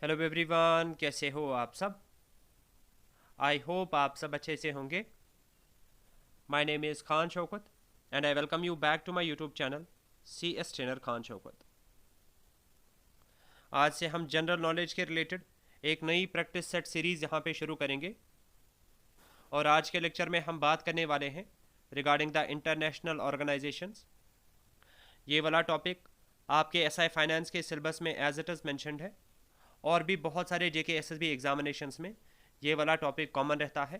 Hello everyone, कैसे हो आप सब। आई होप आप सब अच्छे से होंगे। My name is Khan Shaukat and I welcome you back to my YouTube channel C S trainer Khan Shaukat. आज से हम जनरल नॉलेज के रिलेटेड एक नई प्रैक्टिस सेट सीरीज़ यहाँ पे शुरू करेंगे और आज के लेक्चर में हम बात करने वाले हैं रिगार्डिंग द इंटरनेशनल ऑर्गेनाइजेशंस। ये वाला टॉपिक आपके एस आई फाइनेंस के सिलेबस में एज इट इज़ मैंशनड है और भी बहुत सारे जेके एसएसबी एग्जामिनेशंस में ये वाला टॉपिक कॉमन रहता है।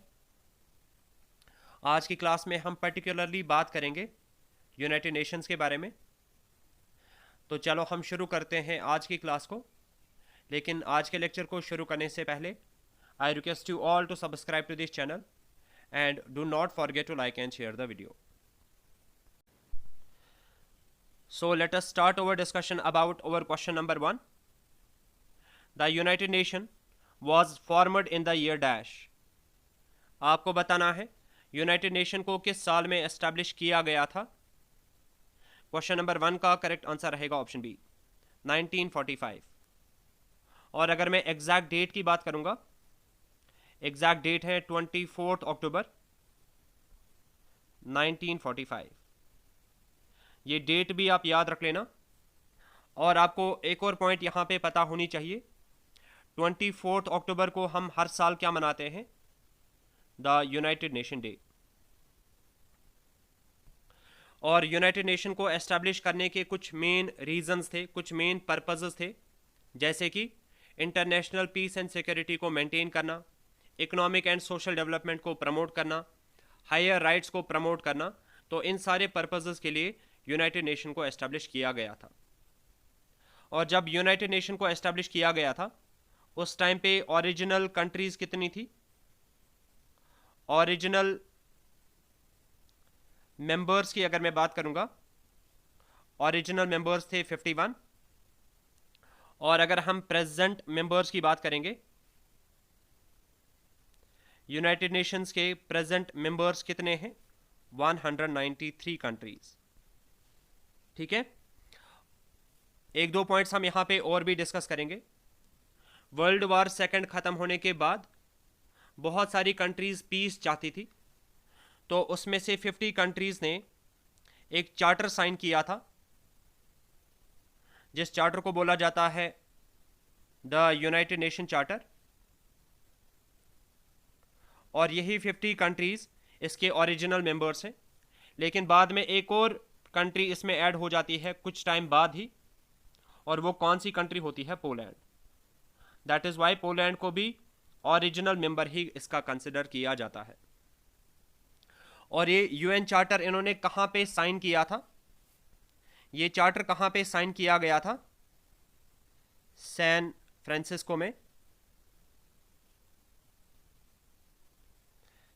आज की क्लास में हम पर्टिकुलरली बात करेंगे यूनाइटेड नेशंस के बारे में। तो चलो हम शुरू करते हैं आज की क्लास को। लेकिन आज के लेक्चर को शुरू करने से पहले I request you all to subscribe to this channel and do not forget to like and share the video. So let us start our discussion about our question number 1. The United Nation was formed in the year dash. आपको बताना है United nation को किस साल में establish किया गया था। क्वेश्चन नंबर 1 का करेक्ट आंसर रहेगा ऑप्शन बी 1945। और अगर मैं एग्जैक्ट डेट की बात करूंगा, एग्जैक्ट डेट है 24 अक्टूबर 1945। ये डेट भी आप याद रख लेना। और आपको एक और पॉइंट यहाँ पे पता होनी चाहिए, 24 अक्टूबर को हम हर साल क्या मनाते हैं, द यूनाइटेड नेशन डे। और यूनाइटेड नेशन को एस्टैब्लिश करने के कुछ मेन रीजंस थे, कुछ मेन पर्पसेस थे, जैसे कि इंटरनेशनल पीस एंड सिक्योरिटी को मेंटेन करना, इकोनॉमिक एंड सोशल डेवलपमेंट को प्रमोट करना, हायर राइट्स को प्रमोट करना। तो इन सारे पर्पसेस के लिए यूनाइटेड नेशन को एस्टैब्लिश किया गया था। और जब यूनाइटेड नेशन को एस्टैब्लिश किया गया था उस टाइम पे ओरिजिनल कंट्रीज कितनी थी, ओरिजिनल मेंबर्स की अगर मैं बात करूंगा, ओरिजिनल मेंबर्स थे 51। और अगर हम प्रेजेंट मेंबर्स की बात करेंगे, यूनाइटेड नेशंस के प्रेजेंट मेंबर्स कितने हैं, 193 कंट्रीज। ठीक है, एक दो पॉइंट्स हम यहां पे और भी डिस्कस करेंगे। वर्ल्ड वॉर सेकंड खत्म होने के बाद बहुत सारी कंट्रीज पीस चाहती थी, तो उसमें से 50 कंट्रीज ने एक चार्टर साइन किया था, जिस चार्टर को बोला जाता है द यूनाइटेड नेशन चार्टर। और यही 50 कंट्रीज इसके ओरिजिनल मेंबर्स हैं। लेकिन बाद में एक और कंट्री इसमें ऐड हो जाती है कुछ टाइम बाद ही, और वो कौन सी कंट्री होती है, Poland. That is why Poland को भी ओरिजिनल मेंबर ही इसका कंसिडर किया जाता है। और ये यूएन चार्टर इन्होंने कहां पे साइन किया था, ये चार्टर कहां पे साइन किया गया था, सैन फ्रांसिस्को में।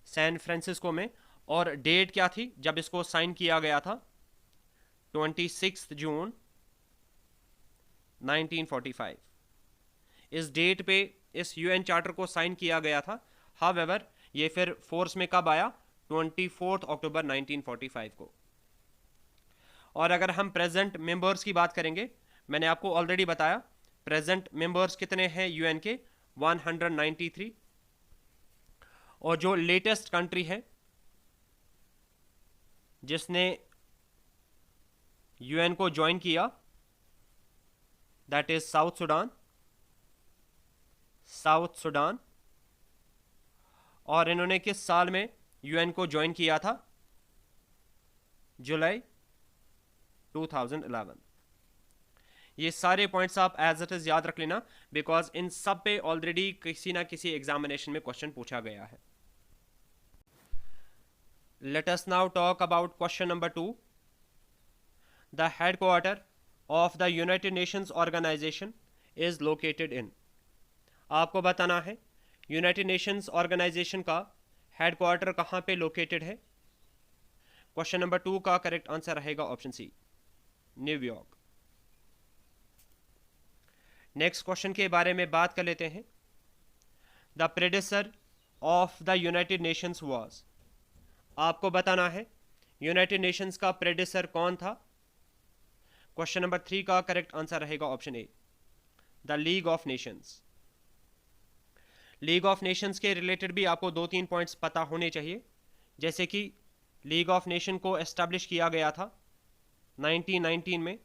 सैन फ्रांसिस्को में। और डेट क्या थी जब इसको साइन किया गया था, 26 जून 1945। इस डेट पे इस यूएन चार्टर को साइन किया गया था। हाउएवर ये फिर फोर्स में कब आया, 24 अक्टूबर 1945 को। और अगर हम प्रेजेंट मेंबर्स की बात करेंगे, मैंने आपको ऑलरेडी बताया प्रेजेंट मेंबर्स कितने हैं यूएन के, 193। और जो लेटेस्ट कंट्री है जिसने यूएन को ज्वाइन किया, that is south Sudan. South Sudan. और इन्होंने किस साल में यूएन को ज्वाइन किया था, जुलाई 2011। ये सारे पॉइंट्स आप एज इट इज याद रख लेना, बिकॉज इन सब पे ऑलरेडी किसी ना किसी एग्जामिनेशन में क्वेश्चन पूछा गया है। Let us now talk about question number 2। The headquarter of the United Nations organization is located in. आपको बताना है यूनाइटेड नेशंस ऑर्गेनाइजेशन का हेडक्वार्टर कहां पे लोकेटेड है। क्वेश्चन नंबर 2 का करेक्ट आंसर रहेगा option C, New York. Next question के बारे में बात कर लेते हैं। The predecessor of the United Nations was. आपको बताना है यूनाइटेड नेशंस का प्रेडेसर कौन था। क्वेश्चन नंबर 3 का करेक्ट आंसर रहेगा option A, the league of Nations. League of Nations के रिलेटेड भी आपको 2-3 पॉइंट्स पता होने चाहिए, जैसे कि लीग ऑफ नेशन को एस्टैब्लिश किया गया था 1919 में,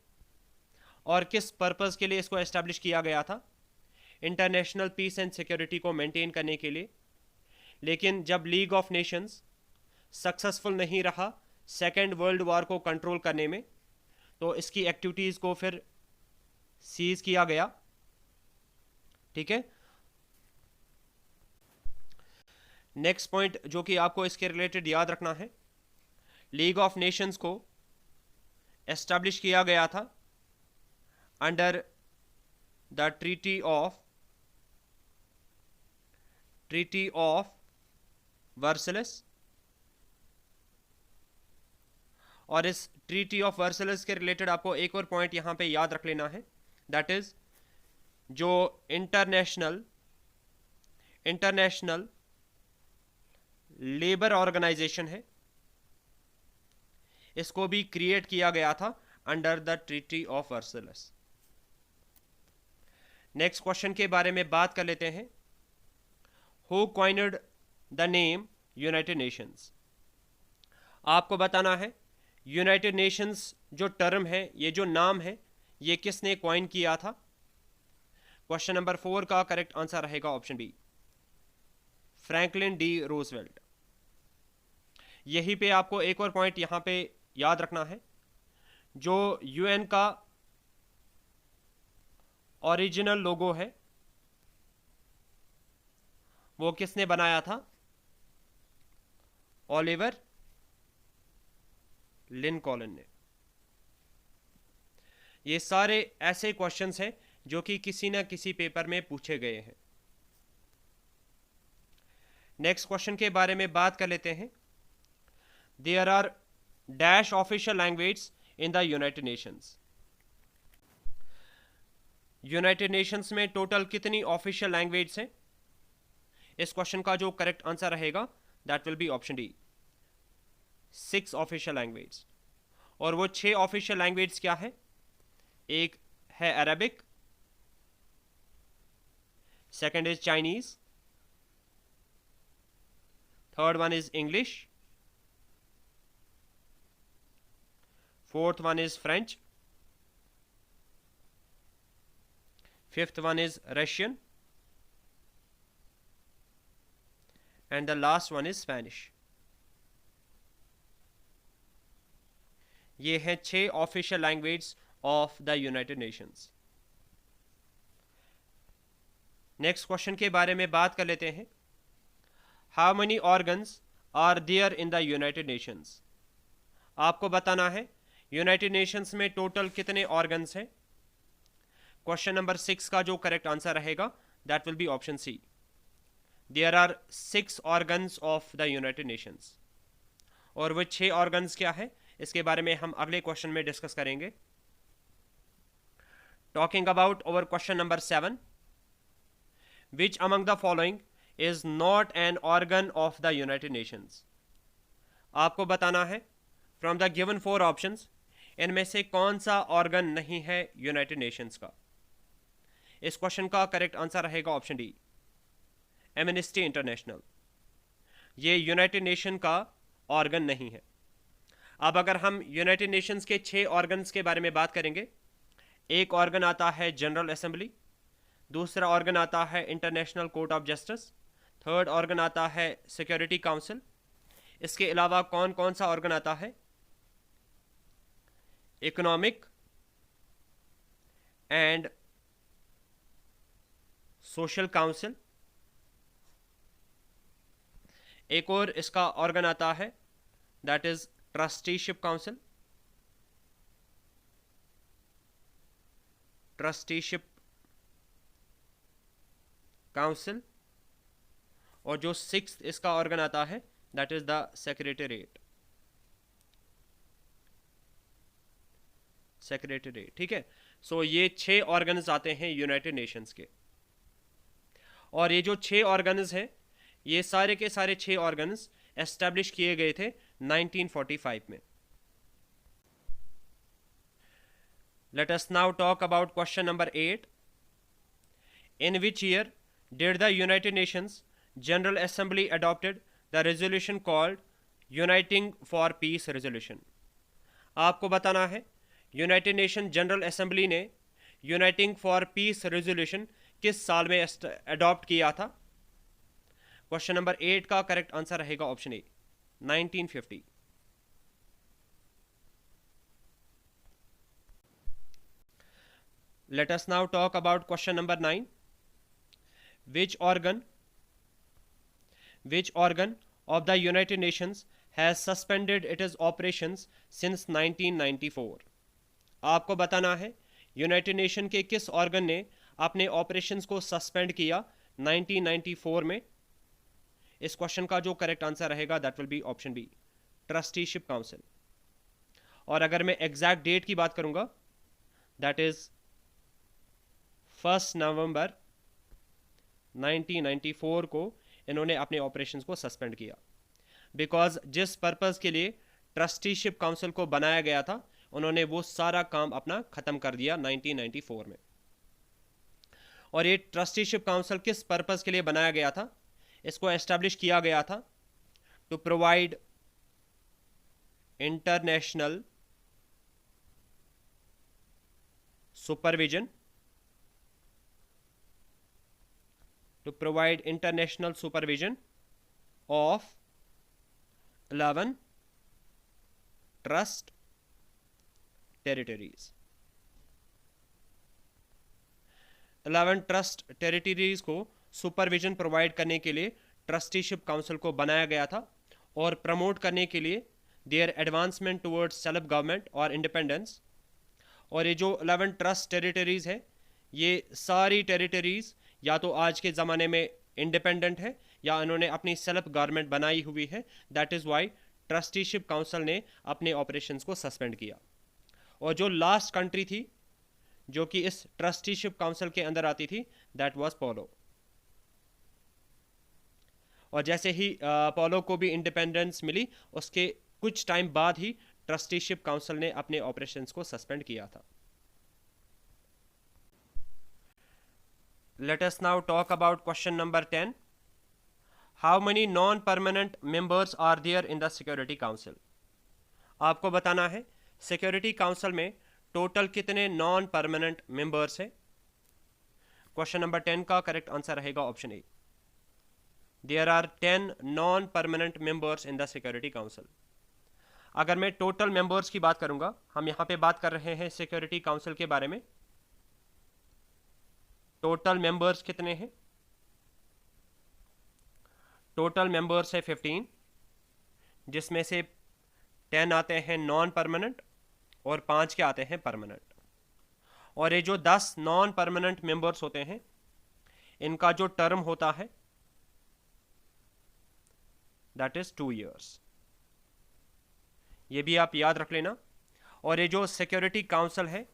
और किस पर्पस के लिए इसको एस्टैब्लिश किया गया था, इंटरनेशनल पीस एंड सिक्योरिटी को मेंटेन करने के लिए। लेकिन जब लीग ऑफ नेशंस सक्सेसफुल नहीं रहा सेकेंड वर्ल्ड वॉर को कंट्रोल करने में, तो इसकी एक्टिविटीज़ को फिर सीज किया गया। ठीक है, नेक्स्ट पॉइंट जो कि आपको इसके रिलेटेड याद रखना है, लीग ऑफ नेशंस को एस्टैब्लिश किया गया था अंडर द ट्रीटी ऑफ वर्सलस, और इस ट्रीटी ऑफ वर्सलस के रिलेटेड आपको एक और पॉइंट यहां पे याद रख लेना है, दैट इज जो इंटरनेशनल लेबर ऑर्गेनाइजेशन है, इसको भी क्रिएट किया गया था under the Treaty of Versailles. Next question के बारे में बात कर लेते हैं, who coined the name United Nations. आपको बताना है यूनाइटेड नेशंस जो टर्म है, ये जो नाम है, ये किसने कॉइन किया था। क्वेश्चन नंबर 4 का करेक्ट आंसर रहेगा option B, Franklin D Roosevelt. यहीं पे आपको एक और पॉइंट यहां पे याद रखना है, जो यूएन का ओरिजिनल लोगो है वो किसने बनाया था, ओलिवर लिंकॉलन ने। ये सारे ऐसे क्वेश्चंस हैं जो कि किसी ना किसी पेपर में पूछे गए हैं। नेक्स्ट क्वेश्चन के बारे में बात कर लेते हैं, there are dash official language in the United Nations. United Nations में टोटल कितनी ऑफिशियल लैंग्वेज हैं। इस क्वेश्चन का जो करेक्ट आंसर रहेगा that will be option D, 6 official language. और वो 6 ऑफिशियल लैंग्वेज क्या है, एक है Arabic, second is Chinese, third one is English, fourth one is French, fifth one is Russian, and the last one is Spanish. ये हैं 6 official language of the United Nations. Next question के बारे में बात कर लेते हैं, how many organs are there in the United Nations. आपको बताना है यूनाइटेड नेशंस में टोटल कितने ऑर्गन्स हैं। क्वेश्चन नंबर 6 का जो करेक्ट आंसर रहेगा that will be option C, there are 6 organs of the United Nations. और वो 6 ऑर्गन्स क्या है, इसके बारे में हम अगले क्वेश्चन में डिस्कस करेंगे। Talking about over question number 7, which among the following is not an organ of the United Nations. आपको बताना है फ्रॉम द गिवन 4 ऑप्शंस, इनमें से कौन सा ऑर्गन नहीं है यूनाइटेड नेशंस का। इस क्वेश्चन का करेक्ट आंसर रहेगा ऑप्शन डी, एमनेस्टी इंटरनेशनल। ये यूनाइटेड नेशन का ऑर्गन नहीं है। अब अगर हम यूनाइटेड नेशंस के 6 ऑर्गन्स के बारे में बात करेंगे, एक ऑर्गन आता है जनरल असेंबली, दूसरा ऑर्गन आता है international court of justice, third organ आता है सिक्योरिटी काउंसिल। इसके अलावा कौन कौन सा ऑर्गन आता है, इकोनॉमिक एंड सोशल काउंसिल। एक और इसका ऑर्गन आता है दैट इज ट्रस्टीशिप काउंसिल, और जो 6th इसका ऑर्गन आता है दैट इज द सेक्रेटेरिएट। ठीक है, सो ये 6 ऑर्गन्स आते हैं यूनाइटेड नेशंस के। और ये जो 6 ऑर्गन्स हैं, ये सारे के सारे 6 ऑर्गन्स एस्टैब्लिश किए गए थे 1945 में। Let us now talk about question number 8. In which year Did the United Nations General Assembly adopted the resolution called Uniting for Peace Resolution? आपको बताना है यूनाइटेड नेशन जनरल असेंबली ने यूनाइटिंग फॉर पीस रेजोल्यूशन किस साल में adopt किया था? Question number 8 का करेक्ट आंसर रहेगा option A, 1950। Let us now talk about question number 9. Which organ of the United Nations has suspended its operations since 1994? आपको बताना है यूनाइटेड नेशन के किस ऑर्गन ने अपने ऑपरेशंस को सस्पेंड किया 1994 में? इस क्वेश्चन का जो करेक्ट आंसर रहेगा that will be option B, trusteeship council. और अगर मैं एग्जैक्ट डेट की बात करूंगा दैट इज 1 नवंबर 1994 को इन्होंने अपने ऑपरेशंस को सस्पेंड किया, बिकॉज जिस पर्पस के लिए ट्रस्टीशिप काउंसिल को बनाया गया था उन्होंने वो सारा काम अपना खत्म कर दिया 1994 में। और ये ट्रस्टीशिप काउंसिल किस पर्पस के लिए बनाया गया था? इसको एस्टैब्लिश किया गया था to provide international supervision of 11 trust territories। 11 trust territories को सुपरविजन प्रोवाइड करने के लिए ट्रस्टीशिप काउंसिल को बनाया गया था और प्रमोट करने के लिए their advancement towards self government और इंडिपेंडेंस। और ये जो 11 ट्रस्ट टेरिटरीज है ये सारी टेरिटरीज या तो आज के ज़माने में इंडिपेंडेंट है या इन्होंने अपनी सेल्फ गवर्नमेंट बनाई हुई है। That is why trusteeship council ने अपने ऑपरेशंस को सस्पेंड किया। और जो लास्ट कंट्री थी जो कि इस ट्रस्टीशिप काउंसिल के अंदर आती थी दैट वाज पोलो। और जैसे ही पोलो को भी इंडिपेंडेंस मिली उसके कुछ टाइम बाद ही ट्रस्टीशिप काउंसिल ने अपने ऑपरेशंस को सस्पेंड किया था। Let us now talk about question number 10. How many non-permanent members are there in the Security Council? आपको बताना है सिक्योरिटी काउंसिल में टोटल कितने नॉन परमानेंट मेंबर्स हैं? क्वेश्चन नंबर 10 का करेक्ट आंसर रहेगा option A, there are 10 non permanent members in the security council. अगर मैं टोटल मेंबर्स की बात करूंगा, हम यहाँ पे बात कर रहे हैं सिक्योरिटी काउंसिल के बारे में, टोटल मेंबर्स कितने हैं? टोटल मेंबर्स है 15, जिसमें से 10 आते हैं नॉन परमानेंट और 5 के आते हैं परमानेंट। और ये जो 10 नॉन परमानेंट मेंबर्स होते हैं इनका जो टर्म होता है दैट इज 2 years। ये भी आप याद रख लेना। और ये जो सिक्योरिटी काउंसिल है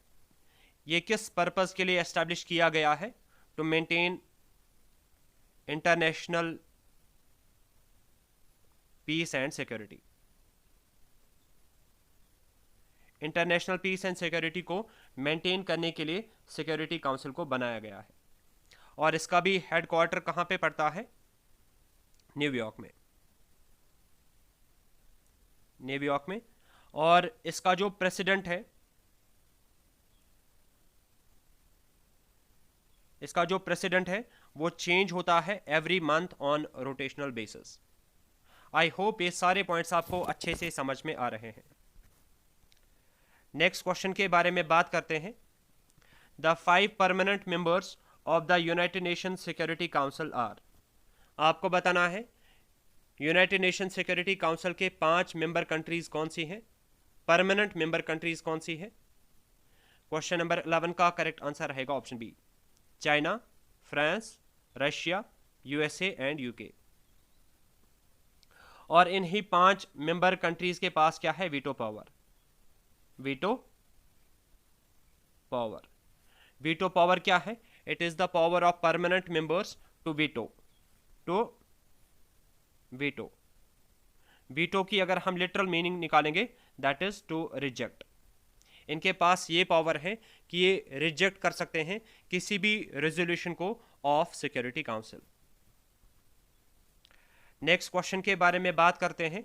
ये किस पर्पस के लिए एस्टैब्लिश किया गया है? To maintain international peace and security. International peace and security को मेंटेन करने के लिए सिक्योरिटी काउंसिल को बनाया गया है। और इसका भी हेडक्वार्टर कहां पे पड़ता है? न्यूयॉर्क में। न्यूयॉर्क में। और इसका जो प्रेसिडेंट है, वो चेंज होता है every month on rotational basis. I hope ये सारे पॉइंट्स आपको अच्छे से समझ में आ रहे हैं। नेक्स्ट क्वेश्चन के बारे में बात करते हैं। The 5 permanent members of the United Nation security council are. आपको बताना है यूनाइटेड नेशन सिक्योरिटी काउंसिल के 5 मेंबर कंट्रीज कौन सी हैं? परमानेंट मेंबर कंट्रीज कौन सी है? क्वेश्चन नंबर 11 का करेक्ट आंसर रहेगा option B, China, France, Russia, USA and UK. और इन्हीं 5 मेंबर कंट्रीज के पास क्या है? Veto power. वीटो पावर क्या है? It is the power of permanent members to veto. Veto की अगर हम लिटरल मीनिंग निकालेंगे दैट इज टू रिजेक्ट। इनके पास ये पावर है कि ये रिजेक्ट कर सकते हैं किसी भी रेजोल्यूशन को of security council. Next question के बारे में बात करते हैं।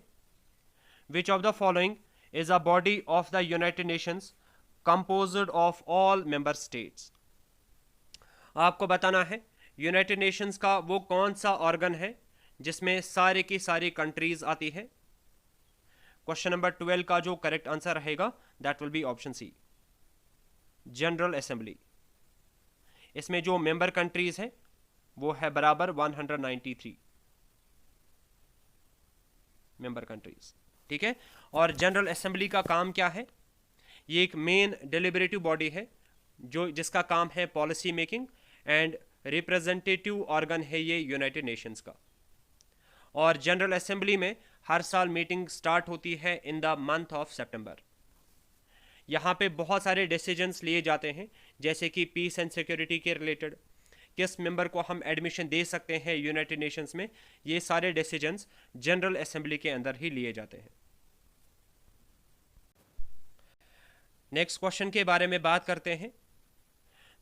Which of the following is a body of the United Nations composed of all member states. आपको बताना है यूनाइटेड नेशंस का वो कौन सा ऑर्गन है जिसमें सारे की सारी कंट्रीज आती है। क्वेश्चन नंबर 12 का जो करेक्ट आंसर रहेगा that will be option C, general assembly. इसमें जो मेंबर कंट्रीज हैं वो है बराबर 193 मेंबर कंट्रीज, ठीक है। और जनरल असेंबली का काम क्या है? ये एक मेन डेलिबरेटिव बॉडी है जो जिसका काम है policy making and representative organ है ये यूनाइटेड नेशंस का। और जनरल असेंबली में हर साल मीटिंग स्टार्ट होती है इन द मंथ ऑफ सितंबर। यहाँ पे बहुत सारे डिसीजंस लिए जाते हैं, जैसे कि पीस एंड सिक्योरिटी के रिलेटेड, किस मेंबर को हम एडमिशन दे सकते हैं यूनाइटेड नेशंस में, ये सारे डिसीजंस जनरल असेंबली के अंदर ही लिए जाते हैं। नेक्स्ट क्वेश्चन के बारे में बात करते हैं।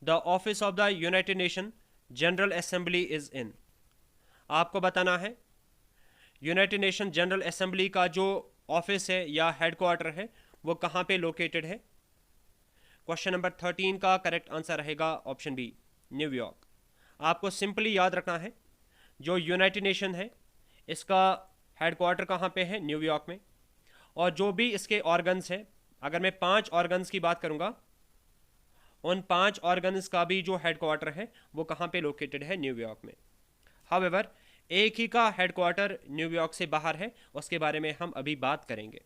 The office of the United nation general assembly is in. आपको बताना है यूनाइटेड नेशन जनरल असेंबली का जो ऑफिस है या हेडक्वार्टर है वो कहाँ पे लोकेटेड है। क्वेश्चन नंबर 13 का करेक्ट आंसर रहेगा ऑप्शन बी, न्यूयॉर्क। आपको सिंपली याद रखना है जो यूनाइटेड नेशन है इसका हेडक्वार्टर कहाँ पे है, न्यूयॉर्क में। और जो भी इसके ऑर्गन्स हैं, अगर मैं 5 ऑर्गन्स की बात करूँगा, उन 5 ऑर्गन्स का भी जो हेडक्वार्टर है वो कहाँ पे लोकेटेड है, न्यूयॉर्क में। हाउएवर एक ही का हेडक्वार्टर न्यूयॉर्क से बाहर है, उसके बारे में हम अभी बात करेंगे।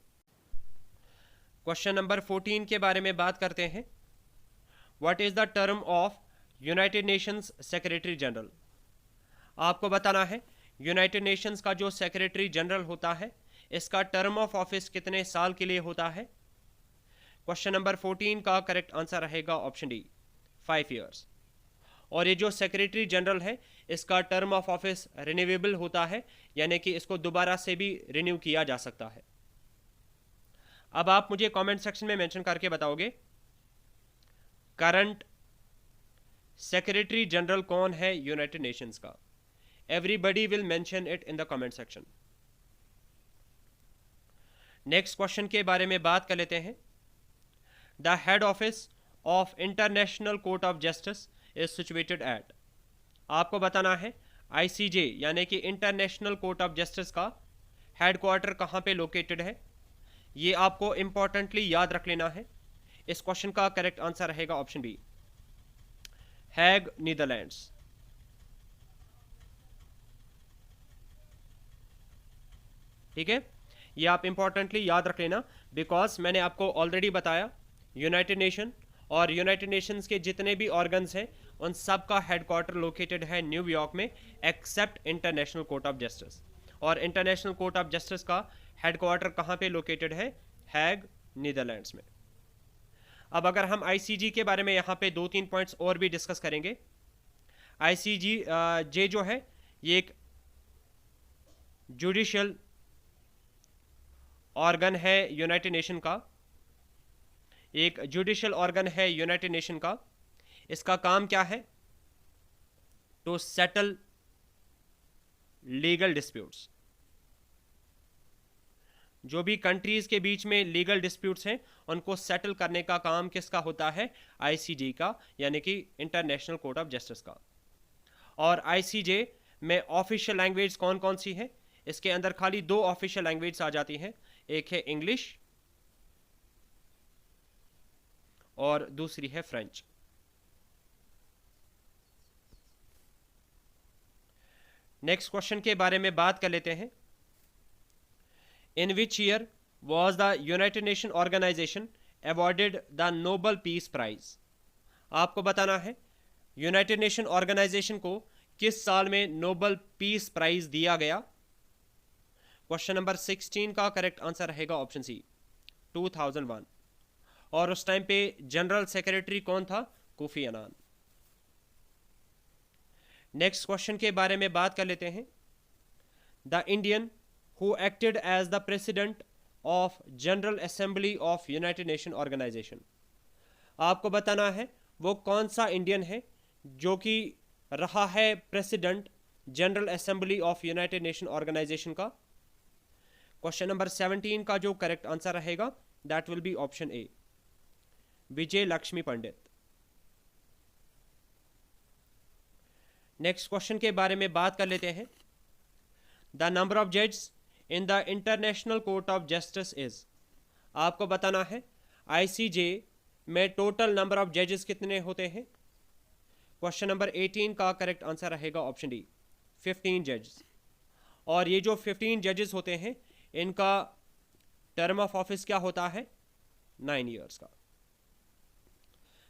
क्वेश्चन नंबर 14 के बारे में बात करते हैं। What is the term of United Nations secretary general. आपको बताना है यूनाइटेड नेशंस का जो सेक्रेटरी जनरल होता है इसका टर्म ऑफ ऑफिस कितने साल के लिए होता है। क्वेश्चन नंबर 14 का करेक्ट आंसर रहेगा ऑप्शन डी, 5 ईयर्स। और ये जो सेक्रेटरी जनरल है इसका टर्म ऑफ ऑफिस रिन्यूएबल होता है, यानी कि इसको दोबारा से भी रिन्यू किया जा सकता है। अब आप मुझे कमेंट सेक्शन में मेंशन करके बताओगे करंट सेक्रेटरी जनरल कौन है यूनाइटेड नेशंस का। Everybody will mention it in the comment section. Next question के बारे में बात कर लेते हैं। The head office of international court of justice is situated at. आपको बताना है आईसीजे यानी कि इंटरनेशनल कोर्ट ऑफ जस्टिस का हेडक्वार्टर कहाँ पे लोकेटेड है। ये आपको इंपॉर्टेंटली याद रख लेना है। इस क्वेश्चन का करेक्ट आंसर रहेगा ऑप्शन बी, हैग, नीदरलैंड्स। ठीक है, ये आप इंपॉर्टेंटली याद रख लेना, बिकॉज मैंने आपको ऑलरेडी बताया यूनाइटेड नेशन और यूनाइटेड नेशंस के जितने भी ऑर्गन्स हैं उन सब का हेडक्वार्टर लोकेटेड है न्यूयॉर्क में, except international court of justice. और इंटरनेशनल कोर्ट ऑफ जस्टिस का हेडक्वार्टर कहाँ पे लोकेटेड है, हैग, नीदरलैंड्स में। अब अगर हम आईसीजी के बारे में यहाँ पे 2-3 पॉइंट्स और भी डिस्कस करेंगे। आईसीजी जे जो है ये एक जुडिशियल ऑर्गन है यूनाइटेड नेशन का, एक जुडिशियल ऑर्गन है यूनाइटेड नेशन का। इसका काम क्या है, टू सेटल लीगल डिस्प्यूट्स। जो भी कंट्रीज के बीच में लीगल डिस्प्यूट्स हैं उनको सेटल करने का काम किसका होता है, आईसीजे का, यानी कि इंटरनेशनल कोर्ट ऑफ जस्टिस का। और आईसीजे में ऑफिशियल लैंग्वेज कौन कौन सी है, इसके अंदर खाली 2 ऑफिशियल लैंग्वेज आ जाती हैं, एक है इंग्लिश और दूसरी है फ्रेंच। नेक्स्ट क्वेश्चन के बारे में बात कर लेते हैं। In which year was the United Nation Organisation awarded the Nobel Peace Prize. आपको बताना है यूनाइटेड नेशन ऑर्गेनाइजेशन को किस साल में नोबल पीस प्राइज दिया गया। क्वेश्चन नंबर 16 का करेक्ट आंसर रहेगा ऑप्शन सी, 2001। और उस टाइम पे जनरल सेक्रेटरी कौन था, कोफी अन्नान। नेक्स्ट क्वेश्चन के बारे में बात कर लेते हैं। The Indian who acted as the president of general assembly of United Nation organization. आपको बताना है वो कौन सा इंडियन है जो कि रहा है president general assembly of United Nation organization का? क्वेश्चन नंबर 17 का जो करेक्ट आंसर रहेगा that will be option A, Vijay Lakshmi Pandit. Next question के बारे में बात कर लेते हैं। द नंबर ऑफ जजेस in the international court of justice is, आपको बताना है आईसीजे में टोटल नंबर ऑफ जजेस कितने होते हैं। क्वेश्चन नंबर 18 का करेक्ट आंसर रहेगा ऑप्शन डी, 15 जजेस। और ये जो 15 जजेस होते हैं इनका टर्म ऑफ ऑफिस क्या होता है? 9 ईयर्स का।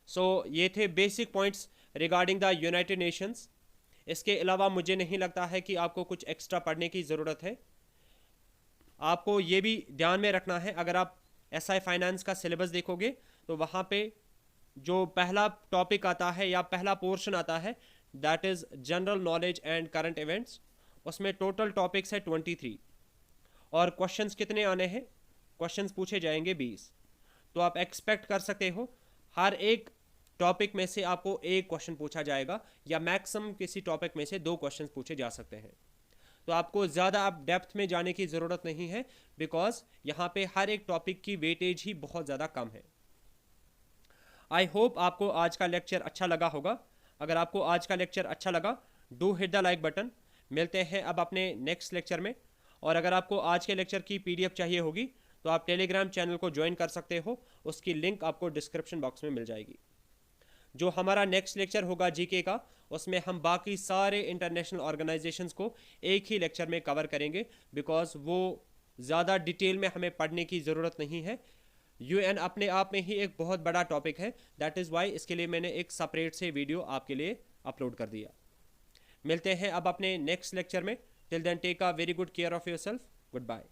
सो ये थे basic points regarding the United Nations. इसके अलावा मुझे नहीं लगता है कि आपको कुछ एक्स्ट्रा पढ़ने की ज़रूरत है। आपको ये भी ध्यान में रखना है, अगर आप एसआई फाइनेंस का सिलेबस देखोगे तो वहाँ पे जो पहला टॉपिक आता है या पहला पोर्शन आता है that is general knowledge and current events, उसमें टोटल टॉपिक्स है 23 और क्वेश्चंस कितने आने हैं? क्वेश्चंस पूछे जाएंगे 20। तो आप एक्सपेक्ट कर सकते हो हर एक टॉपिक में से आपको एक क्वेश्चन पूछा जाएगा या मैक्सिमम किसी टॉपिक में से 2 क्वेश्चंस पूछे जा सकते हैं। तो आपको ज़्यादा आप डेप्थ में जाने की ज़रूरत नहीं है बिकॉज यहाँ पे हर एक टॉपिक की वेटेज ही बहुत ज़्यादा कम है। आई होप आपको आज का लेक्चर अच्छा लगा होगा। अगर आपको आज का लेक्चर अच्छा लगा do hit the like button. मिलते हैं अब अपने नेक्स्ट लेक्चर में। और अगर आपको आज के लेक्चर की पीडीएफ चाहिए होगी तो आप टेलीग्राम चैनल को ज्वाइन कर सकते हो, उसकी लिंक आपको डिस्क्रिप्शन बॉक्स में मिल जाएगी। जो हमारा नेक्स्ट लेक्चर होगा जीके का, उसमें हम बाकी सारे इंटरनेशनल ऑर्गेनाइजेशंस को एक ही लेक्चर में कवर करेंगे बिकॉज वो ज़्यादा डिटेल में हमें पढ़ने की ज़रूरत नहीं है। यूएन अपने आप में ही एक बहुत बड़ा टॉपिक है, दैट इज़ वाई इसके लिए मैंने एक सेपरेट से वीडियो आपके लिए अपलोड कर दिया। मिलते हैं अब अपने नेक्स्ट लेक्चर में। Till then take a very good care of yourself. Good bye.